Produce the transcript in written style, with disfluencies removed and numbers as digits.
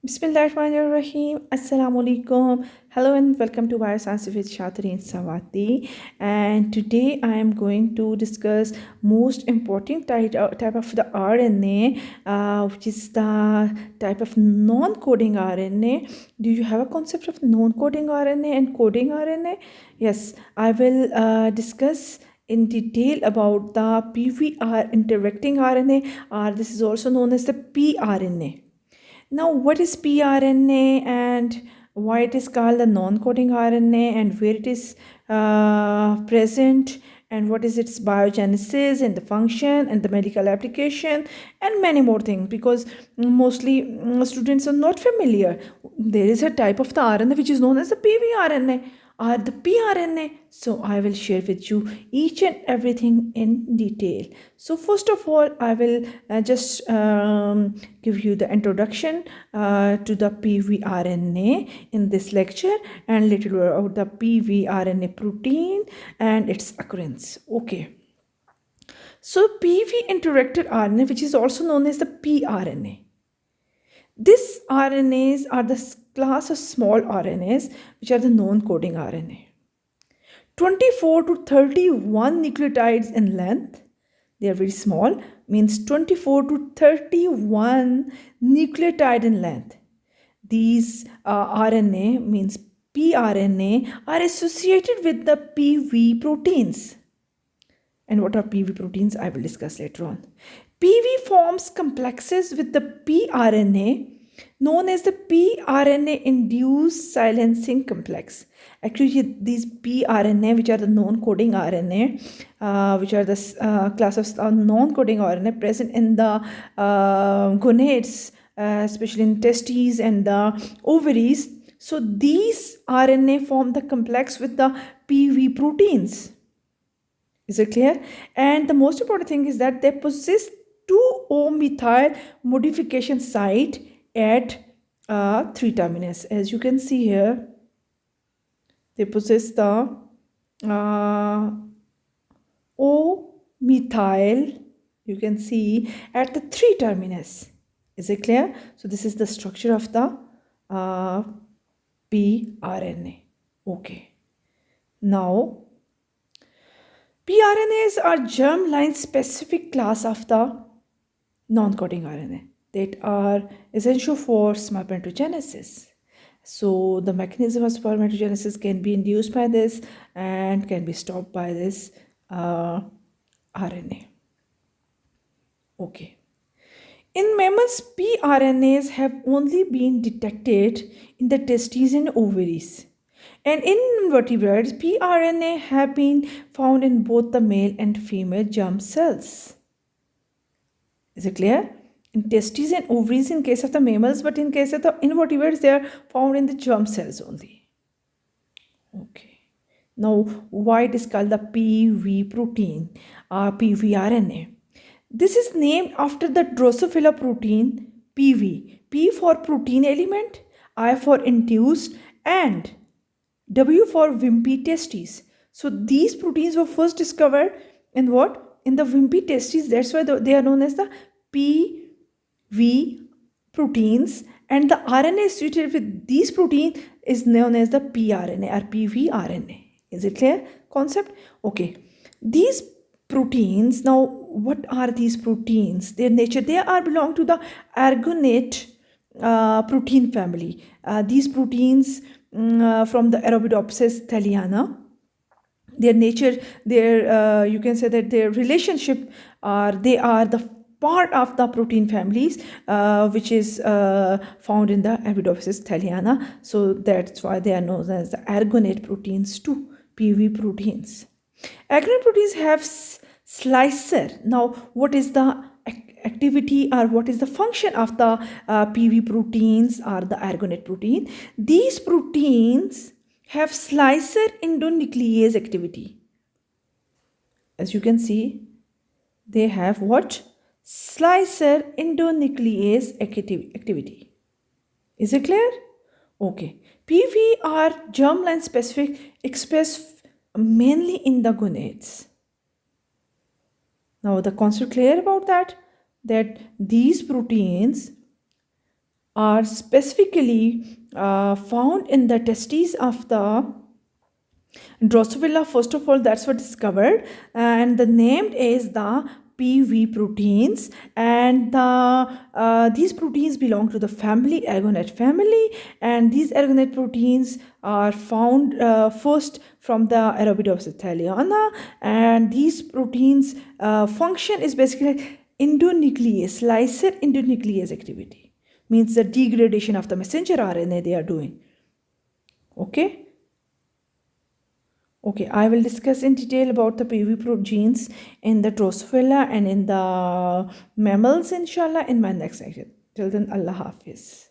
Bismillahirrahmanirrahim. Assalamu alaikum. Hello and welcome to Bioscience with Shatri and Sawati. And today I am going to discuss most important type of the RNA, which is the type of non-coding RNA. Do you have a concept of non-coding RNA and coding RNA? Yes, I will discuss in detail about the PVR interacting RNA, or this is also known as the pRNA. Now, what is pRNA and why it is called the non-coding RNA and where it is present and what is its biogenesis and the function and the medical application and many more things, because mostly students are not familiar. There is a type of the RNA which is known as the pVRNA or the pRNA. So I will share with you each and everything in detail. So first of all, I will just give you the introduction to the pVRNA in this lecture and little about the pVRNA protein and its occurrence. Okay. So PV interacted RNA, which is also known as the pRNA. These RNAs are the class of small RNAs, which are the non-coding RNA. 24 to 31 nucleotides in length. They are very small, means 24 to 31 nucleotide in length. These RNA, means pRNA, are associated with the PV proteins. And what are PV proteins? I will discuss later on. PV forms complexes with the pRNA known as the pRNA induced silencing complex. Actually, these pRNA, which are the non-coding RNA, which are the class of non-coding RNA present in the gonads, especially in testes and the ovaries. So these RNA form the complex with the PV proteins. Is it clear? And the most important thing is that they possess 2O-methyl modification site at 3 terminus. As you can see here, they possess the O-methyl, you can see, at the 3 terminus. Is it clear? So this is the structure of the pRNA. Okay. Now, pRNAs are germline specific class of the non-coding RNA that are essential for spermatogenesis. So the mechanism of spermatogenesis can be induced by this and can be stopped by this RNA. Okay. In mammals, pRNAs have only been detected in the testes and ovaries. And in invertebrates, pRNA have been found in both the male and female germ cells. Is it clear? In testes and ovaries in case of the mammals, but in case of the invertebrates, they are found in the germ cells only. Okay. Now, why it is called the PV protein or pVRNA? This is named after the Drosophila protein PV. P for protein element, I for induced, and W for wimpy testes. So these proteins were first discovered in what? In the wimpy testes. That's why they are known as the PV proteins. And the RNA associated with these proteins is known as the pRNA or pVRNA. Is it clear concept? Okay. These proteins, now what are these proteins? Their nature, they are belong to the argonate protein family. These proteins from the Arabidopsis thaliana, their nature, their you can say that their relationship, they are the part of the protein families which is found in the Arabidopsis thaliana. So that's why they are known as the argonate proteins too, PV proteins. Argonate proteins have slicer. Now, what is the activity or what is the function of the PV proteins or the argonate protein? These proteins have slicer endonuclease activity. As you can see, they have what? Slicer endonuclease activity. Is it clear? Okay. PV are germline specific, expressed mainly in the gonads. Now the concept clear about that these proteins are specifically found in the testes of the Drosophila. First of all, that's what discovered, and the named is the PV proteins, and these proteins belong to the family Aragonite family, and these Aragonite proteins are found first from the Arabidopsis thaliana, and these proteins function is basically endonuclease, lyser endonuclease activity, means the degradation of the messenger RNA they are doing. Okay. Okay, I will discuss in detail about the PV proteins in the Drosophila and in the mammals, inshallah, in my next section. Till then, Allah Hafiz.